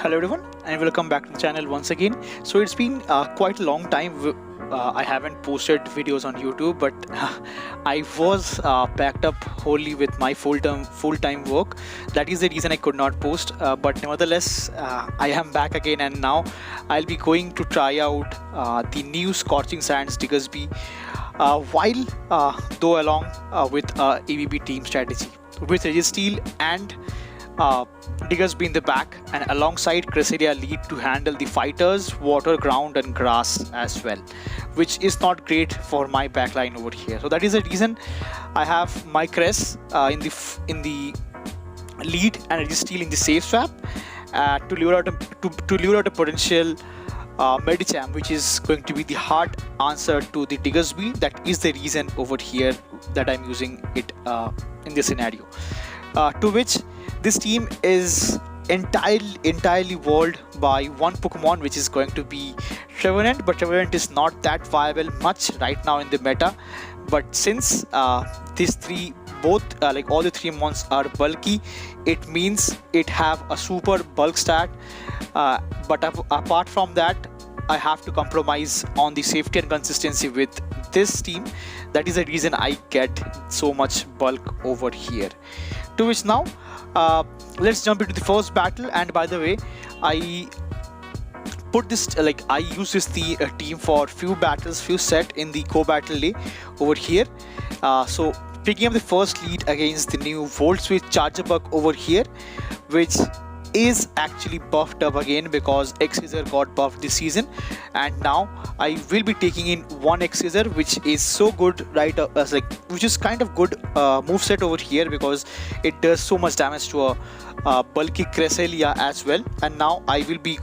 Hello everyone and welcome back to the channel once again. So it's been quite a long time I haven't posted videos on YouTube, but I was packed up wholly with my full-time work. That is the reason I could not post, but nevertheless I am back again, and now I'll be going to try out the new Scorching Sands Diggersby while though along with ABB team strategy with Registeel and Diggersby in the back, and alongside Cresselia lead to handle the fighters, water, ground and grass as well, which is not great for my backline over here. So that is the reason I have my Cress in the lead and Registeel in the safe swap to lure out a potential Medicham, which is going to be the hard answer to the Diggersby. That is the reason over here that I'm using it in this scenario. To which this team is entirely walled by one Pokemon, which is going to be Trevenant, but Trevenant is not that viable much right now in the meta. But since these three like all the three mons are bulky, it means it have a super bulk stat, but apart from that I have to compromise on the safety and consistency with this team. That is the reason I get so much bulk over here. To which now let's jump into the first battle. And by the way, I put this I use this team for few battles, few set in the GoBattle League over here. So picking up the first lead against the new Volt Switch Charjabug over here, which is actually buffed up again because X-Scissor got buffed this season, and now I will be taking in one X-Scissor, which is so good, right? Which is kind of good moveset over here because it does so much damage to a bulky Cresselia as well. And now I will be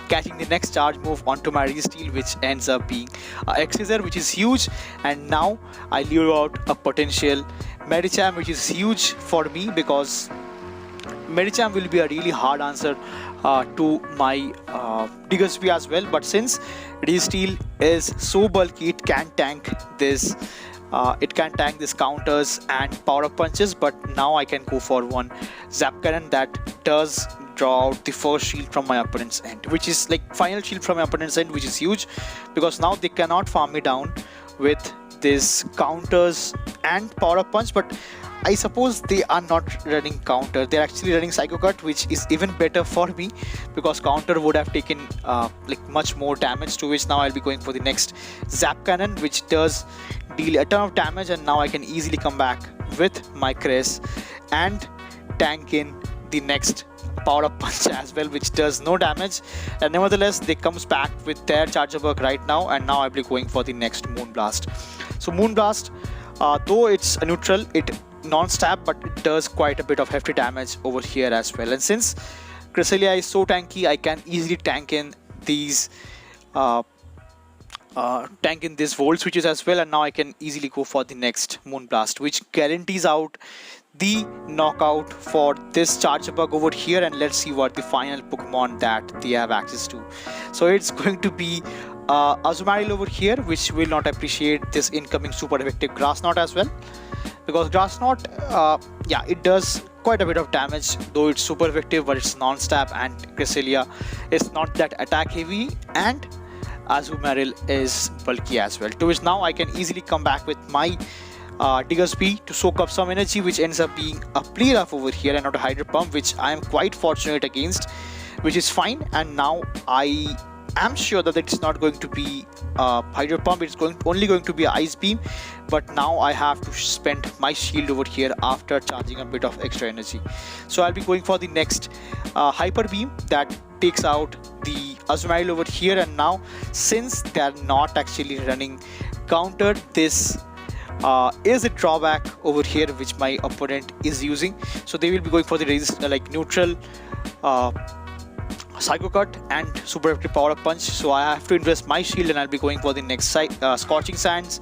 catching the next charge move onto my Registeel, which ends up being X-Scissor, which is huge. And now I lure out a potential Medicham, which is huge for me because Medicham will be a really hard answer to my Diggersby as well. But since Registeel is so bulky, it can tank this. It can tank these counters and power up punches. But now I can go for one Zap Cannon that does draw out the first shield from my opponent's end, which is like final shield from my opponent's end, which is huge because now they cannot farm me down with these counters and power up punch. But I suppose they are not running counter, they're actually running Psycho Cut, which is even better for me because counter would have taken much more damage. To which now I'll be going for the next Zap Cannon, which does deal a ton of damage, and now I can easily come back with my Cress and tank in the next power up punch as well, which does no damage. And nevertheless they comes back with their Charjabug right now, and now I'll be going for the next Moonblast. So Moonblast, though it's a neutral, it non-stab, but it does quite a bit of hefty damage over here as well. And since Cresselia is so tanky, I can easily tank in these Volt Switches as well. And now I can easily go for the next Moonblast, which guarantees out the knockout for this Charjabug over here. And let's see what the final Pokemon that they have access to. So it's going to be Azumarill over here, which will not appreciate this incoming super effective Grass Knot as well, because Grass Knot, yeah, it does quite a bit of damage, though it's super effective, but it's non-stab, and Cresselia is not that attack heavy, and Azumarill is bulky as well. To which now I can easily come back with my Diggersby to soak up some energy, which ends up being a play rough over here and not a Hydro Pump, which I am quite fortunate against, which is fine. And now I am sure that it's not going to be Hydro Pump, it's only going to be Ice Beam. But now I have to spend my shield over here after charging a bit of extra energy. So I'll be going for the next Hyper Beam that takes out the Azumarill over here. And now since they are not actually running counter, this is a drawback over here which my opponent is using. So they will be going for the neutral Psycho Cut and super effective power up punch. So I have to invest my shield, and I'll be going for the next Scorching Sands,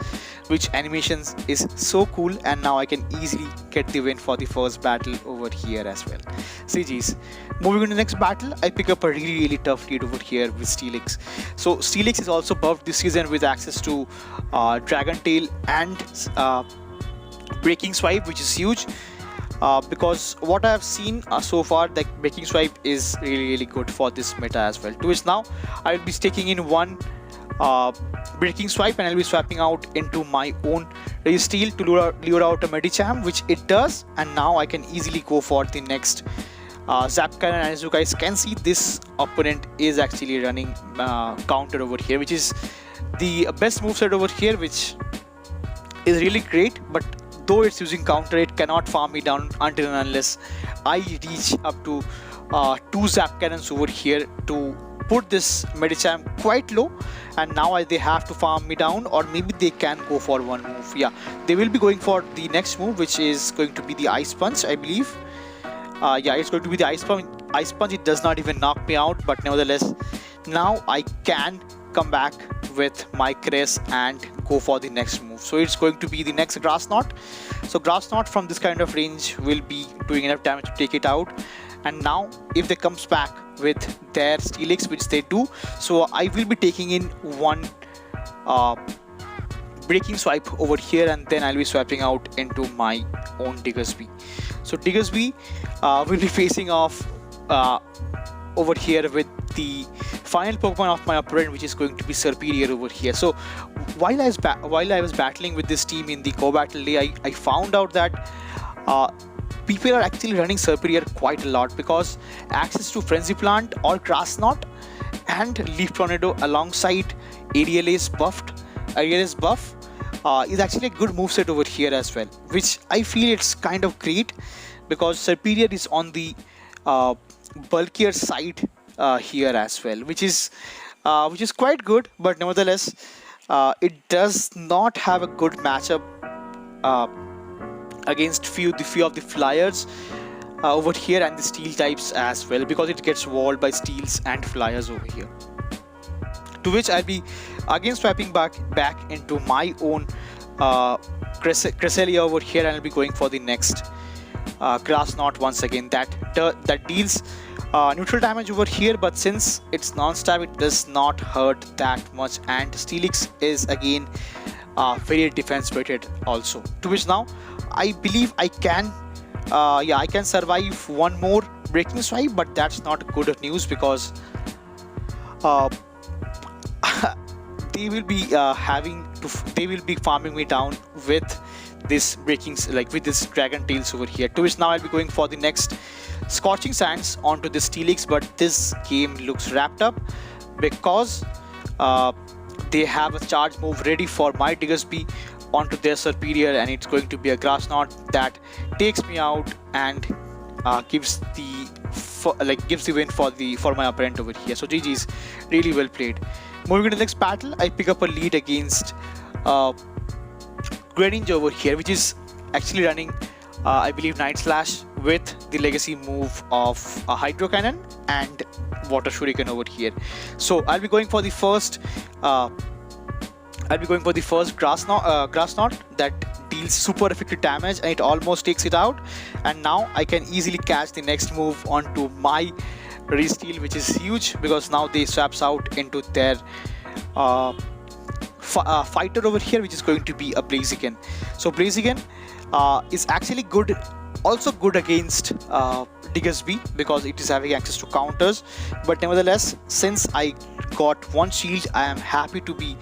which animations is so cool. And now I can easily get the win for the first battle over here as well. CG's. Moving on to the next battle, I pick up a really tough lead over here with Steelix. So Steelix is also buffed this season with access to Dragon Tail and Breaking Swipe, which is huge. because what I have seen so far, the Breaking Swipe is really good for this meta as well. To which now I will be taking in one Breaking Swipe and I'll be swapping out into my own Registeel to lure out a Medicham, which it does, and now I can easily go for the next Zap Cannon. And as you guys can see, this opponent is actually running counter over here, which is the best moveset over here, which is really great. But though it's using counter, it cannot farm me down until and unless I reach up to 2 Zap Cannons over here to put this Medicham quite low. And now they have to farm me down, or maybe they can go for one move. Yeah, they will be going for the next move, which is going to be the Ice Punch, I believe. Yeah, it's going to be the Ice Punch. Ice Punch, it does not even knock me out, but nevertheless, now I can come back with my Cress and go for the next move. So it's going to be the next Grass Knot. So Grass Knot from this kind of range will be doing enough damage to take it out. And now if they comes back with their Steelix, which they do, so I will be taking in one Breaking Swipe over here, and then I'll be swiping out into my own Diggersby. So Diggersby will be facing off over here with the final Pokemon of my opponent, which is going to be Serperior over here. So while I was battling with this team in the GoBattle League, I found out that people are actually running Serperior quite a lot, because access to Frenzy Plant or Grass Knot and Leaf Tornado alongside Aerial Ace buff is actually a good moveset over here as well, which I feel it's kind of great, because Serperior is on the bulkier side here as well, which is quite good. But nevertheless, it does not have a good matchup against few of the Flyers over here, and the Steel types as well, because it gets walled by Steels and Flyers over here. To which I'll be again swiping back into my own Cresselia over here, and I'll be going for the next Grass Knot once again. That deals neutral damage over here, but since it's non-stab, it does not hurt that much, and Steelix is again very defense rated also. To which now I believe I can I can survive one more Breaking Swipe, but that's not good news, because they will be farming me down with this with this Dragon Tails over here. To which now I'll be going for the next Scorching Sands onto the Steelix, but this game looks wrapped up, because they have a charge move ready for my Diggersby onto their Serperior, and it's going to be a Grass Knot that takes me out and gives the win for my opponent over here. So GG's, really well played. Moving to the next battle, I pick up a lead against Greninja over here, which is actually running I believe Night Slash with the legacy move of a Hydro Cannon and Water Shuriken over here. So I'll be going for the first Grass Knot that deals super effective damage, and it almost takes it out. And now I can easily catch the next move onto my Registeel, which is huge, because now they swaps out into their fighter over here, which is going to be a Blaziken. So Blaziken is actually good, also good against Diggersby, because it is having access to counters. But nevertheless, since I got one shield, I am happy to be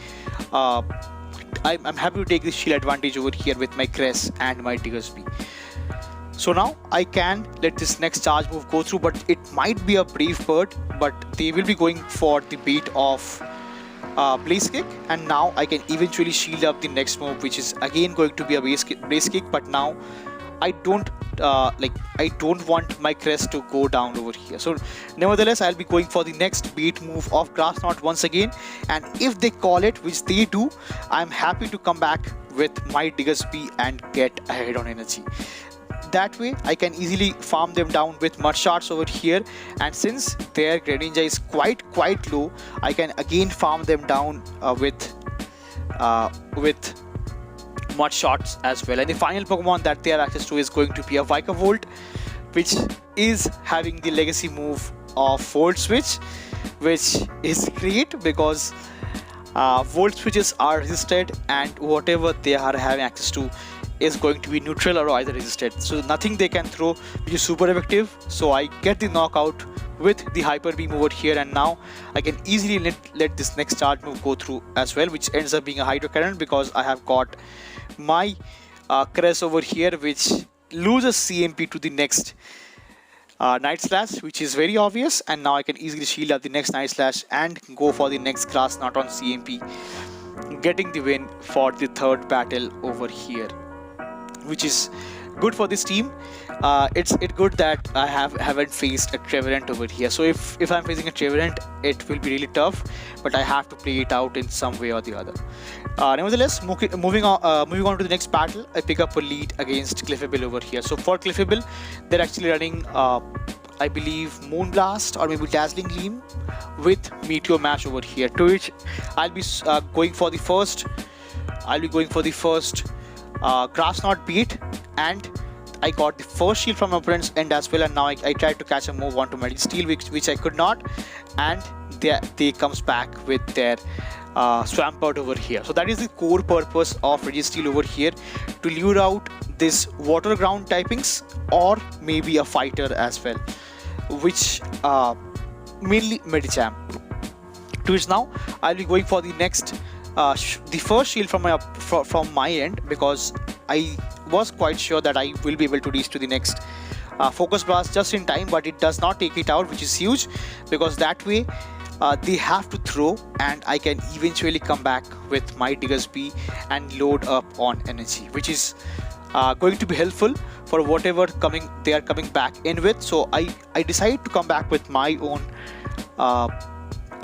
I'm happy to take this shield advantage over here with my Cress and my Diggersby. So now I can let this next charge move go through, but it might be a Brave Bird, but they will be going for the bait of Blaze Kick, and now I can eventually shield up the next move, which is again going to be a Blaze Kick. But now I don't want my Crest to go down over here. So nevertheless, I'll be going for the next bait move of Grass Knot once again, and if they call it, which they do, I'm happy to come back with my Diggersby and get ahead on energy. That way I can easily farm them down with mud shots over here, and since their Greninja is quite low, I can again farm them down with mud shots as well. And the final Pokemon that they have access to is going to be a Vikavolt, which is having the legacy move of Volt Switch, which is great because Volt Switches are resisted, and whatever they are having access to is going to be neutral or either resisted. So nothing they can throw which is super effective. So I get the knockout with the Hyper Beam over here, and now I can easily let this next charge move go through as well, which ends up being a Hydro Cannon because I have got my Cress over here, which loses CMP to the next Night Slash, which is very obvious, and now I can easily shield up the next Night Slash and go for the next Grass Knot on CMP, getting the win for the third battle over here, which is good for this team. It's good that I haven't faced a Trevenant over here. So if I'm facing a Trevenant, it will be really tough, but I have to play it out in some way or the other. Nevertheless, moving on to the next battle, I pick up a lead against Clefable over here. So for Clefable, they're actually running I believe Moonblast or maybe Dazzling Gleam with Meteor Mash over here, to which I'll be going for the first Grass Knot beat, and I got the first shield from my opponent's end as well, and now I tried to catch a move onto Registeel, which I could not, and they comes back with their Swampert over here. So that is the core purpose of Registeel over here, to lure out this water ground typings or maybe a fighter as well, which mainly Medicham. To which now I'll be going for the next the first shield from my end, because I was quite sure that I will be able to reach to the next Focus Blast just in time, but it does not take it out, which is huge, because that way they have to throw and I can eventually come back with my Diggersby and load up on energy, which is going to be helpful for whatever they are coming back in with. So I decided to come back with my own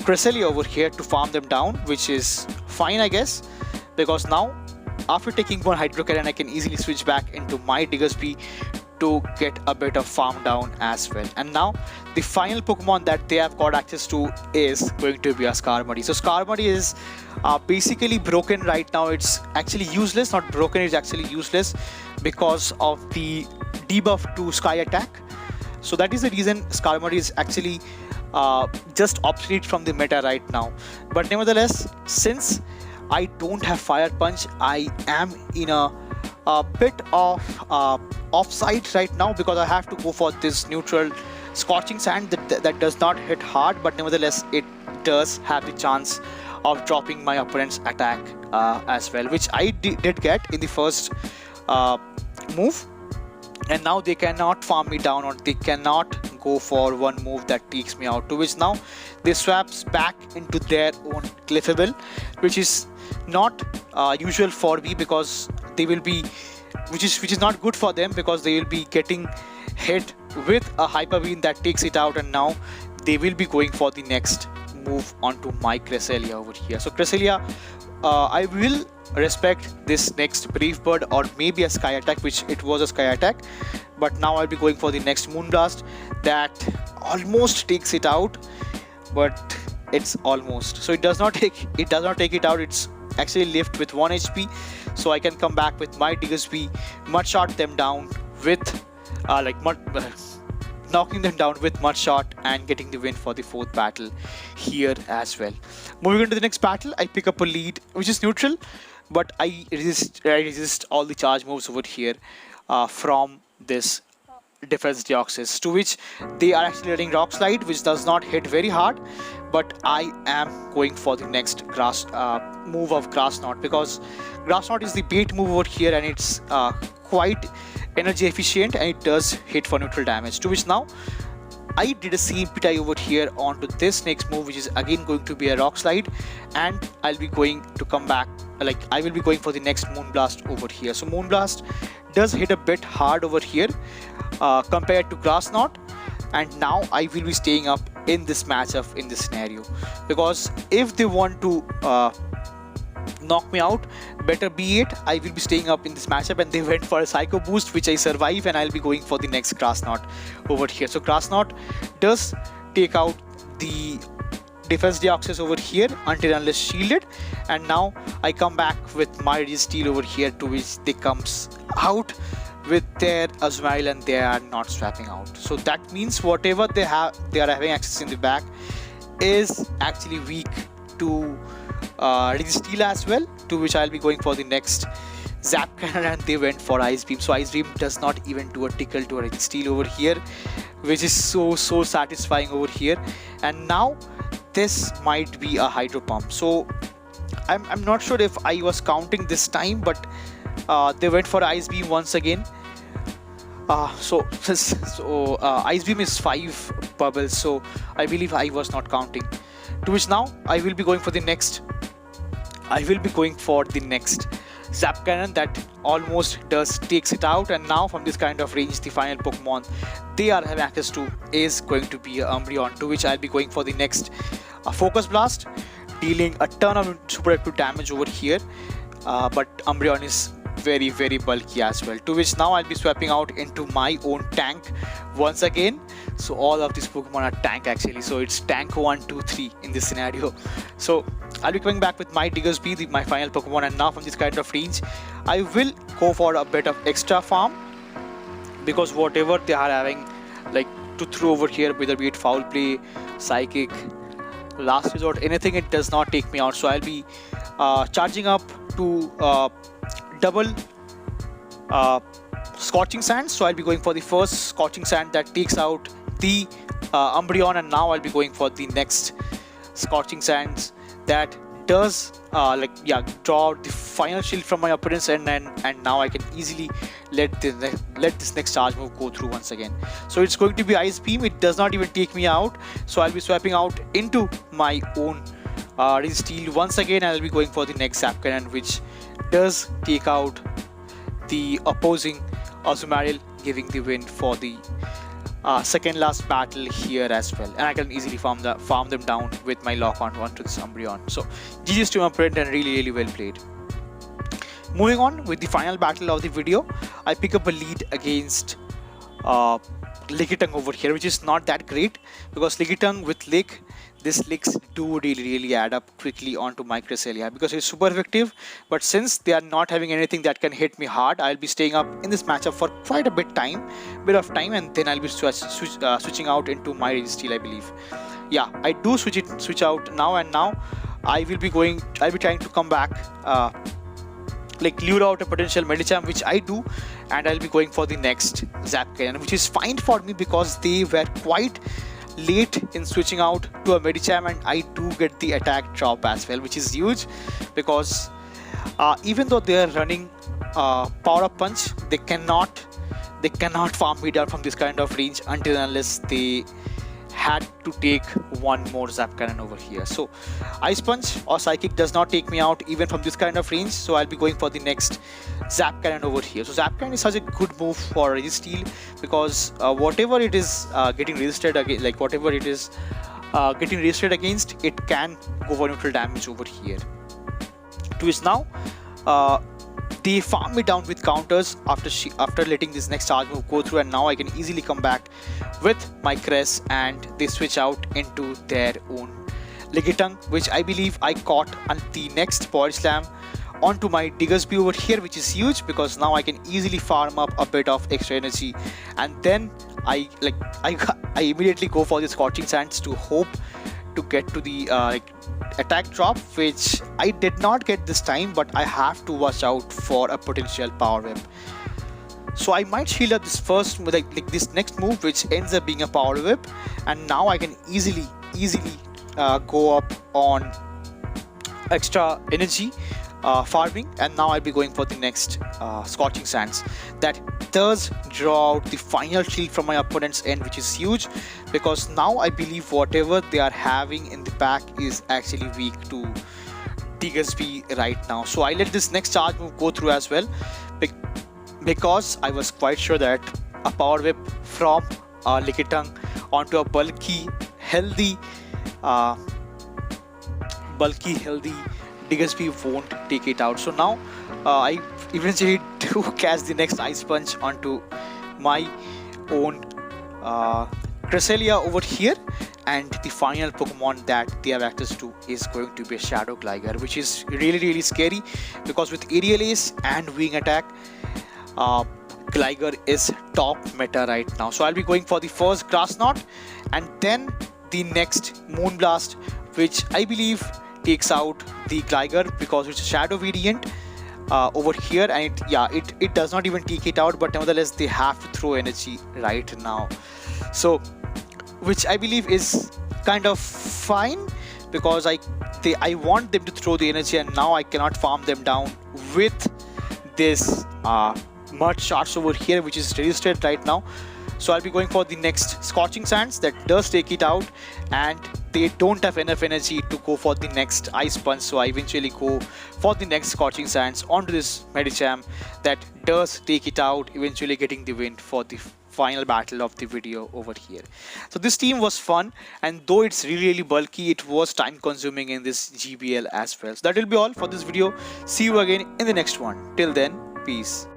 Cresselia over here to farm them down, which is fine, I guess, because now after taking one Hydro Cannon, I can easily switch back into my Diggersby to get a bit of farm down as well. And now the final Pokemon that they have got access to is going to be a Skarmory. So Skarmory is basically broken right now. It's actually useless, not broken, it's actually useless because of the debuff to Sky Attack. So that is the reason Skarmory is actually just obsolete from the meta right now. But nevertheless, since I don't have Fire Punch, I am in a bit of offside right now, because I have to go for this neutral Scorching Sand that does not hit hard, but nevertheless it does have the chance of dropping my opponent's attack as well, which I did get in the first move. And now they cannot farm me down, or they cannot go for one move that takes me out, to which now they swaps back into their own Clefable, which is not usual for me, because they will be, which is not good for them, because they will be getting hit with a Hyper Beam that takes it out, and now they will be going for the next move onto my Cresselia over here. So Cresselia, I will respect this next Brave Bird or maybe a Sky Attack, which it was a Sky Attack, but now I'll be going for the next Moonblast that almost takes it out, but it's almost, so it does not take it out. It's actually left with 1 HP, so I can come back with my Diggersby, Mud Shot them down with knocking them down with Mud Shot and getting the win for the fourth battle here as well. Moving on to the next battle, I pick up a lead which is neutral, but I resist all the charge moves over here from this defense Deoxys, to which they are actually letting Rock Slide, which does not hit very hard, but I am going for the next move of Grass Knot, because Grass Knot is the bait move over here, and it's quite energy efficient and it does hit for neutral damage, to which now I did a CMP tie over here onto this next move, which is again going to be a Rock Slide, and I'll be going to come back, I will be going for the next Moonblast over here. So Moonblast does hit a bit hard over here compared to Grass Knot, and now I will be staying up in this matchup, in this scenario, because if they want to knock me out, better be it, I will be staying up in this matchup, and they went for a Psycho Boost, which I survive, and I'll be going for the next Grass Knot over here. So Grass Knot does take out the defense Deoxys over here until unless shielded, and now I come back with my Registeel over here, to which they comes out with their Azumarill and they are not swapping out. So that means whatever they are having access in the back is actually weak to Registeel as well, to which I'll be going for the next Zap Cannon and they went for Ice Beam. So Ice Beam does not even do a tickle to a Registeel over here, which is so satisfying over here. And now this might be a Hydro Pump. So I'm not sure if I was counting this time, but they went for Ice Beam once again. Ice Beam is 5 bubbles, so I believe I was not counting. To which now I will be going for the next. Zap Cannon that almost takes it out, and now from this kind of range, the final Pokemon they are having access to is going to be Umbreon. To which I'll be going for the next Focus Blast, dealing a ton of super active damage over here. But Umbreon is very bulky as well. To which now I'll be swapping out into my own tank once again. So all of these Pokemon are tank actually. So it's tank 1, 2, 3 in this scenario. So I'll be coming back with my Diggersby, my final Pokemon, and now from this kind of range, I will go for a bit of extra farm, because whatever they are having like to throw over here, whether be it Foul Play, Psychic, Last Resort, anything, it does not take me out. So I'll be charging up to double Scorching Sands. So I'll be going for the first Scorching Sand that takes out the Umbreon, and now I'll be going for the next Scorching Sands that does draw the final shield from my opponent's end, and now I can easily let this next charge move go through once again. So it's going to be Ice Beam. It does not even take me out, so I'll be swapping out into my own Registeel once again, and I'll be going for the next Zap Cannon, which does take out the opposing Azumarill, giving the win for the second last battle here as well. And I can easily farm them down with my lock onto this Umbreon. So GG's to my opponent, and really well played. Moving on with the final battle of the video, I pick up a lead against Lickitung over here, which is not that great, because Lickitung with Lick, these licks do really add up quickly onto my Cresselia, because it's super effective. But since they are not having anything that can hit me hard, I'll be staying up in this matchup for quite a bit of time, and then I'll be switching out into my Registeel, I believe. Yeah, I do switch out now, and now I'll be trying to come back, lure out a potential Medicham, which I do, and I'll be going for the next Zap Cannon, which is fine for me because they were quite late in switching out to a Medicham, and I do get the attack drop as well, which is huge, because even though they are running Power Up Punch, they cannot farm me down from this kind of range until unless they had to take one more Zap Cannon over here. So Ice Punch or Psychic does not take me out even from this kind of range, so I'll be going for the next Zap Cannon over here. So Zap Cannon is such a good move for Registeel, because whatever it is getting resisted against, it can go for neutral damage over here. To which now they farm me down with counters after letting this next charge move go through, and now I can easily come back with my Cress, and they switch out into their own Lickitung, which I believe I caught on the next Body Slam onto my Diggersby over here, which is huge, because now I can easily farm up a bit of extra energy, and then I immediately go for the Scorching Sands to hope to get to the attack drop, which I did not get this time, but I have to watch out for a potential Power Whip. So I might shield up this first, this next move, which ends up being a Power Whip, and now I can easily go up on extra energy farming, and now I'll be going for the next Scorching Sands that does draw out the final shield from my opponent's end, which is huge, because now I believe whatever they are having in the back is actually weak to Diggersby right now. So I let this next charge move go through as well, because I was quite sure that a Power Whip from Lickitung onto a bulky, healthy Diggersby won't take it out. So now I eventually do catch the next Ice Punch onto my own Cresselia over here, and the final Pokemon that they have access to is going to be a Shadow Gligar, which is really scary, because with Aerial Ace and Wing Attack, Gligar is top meta right now. So I'll be going for the first Grass Knot, and then the next Moonblast, which I believe takes out the Gligar because it's a Shadow variant. over here, and it does not even take it out, but nevertheless they have to throw energy right now. So which I believe is kind of fine, because I want them to throw the energy, and now I cannot farm them down with this mud shards over here, which is registered right now. So I'll be going for the next Scorching Sands that does take it out, and they don't have enough energy to go for the next Ice Punch, so I eventually go for the next Scorching Sands onto this Medicham that does take it out, eventually getting the win for the final battle of the video over here. So this team was fun, and though it's really bulky, it was time consuming in this GBL as well. So that will be all for this video. See you again in the next one. Till then, peace.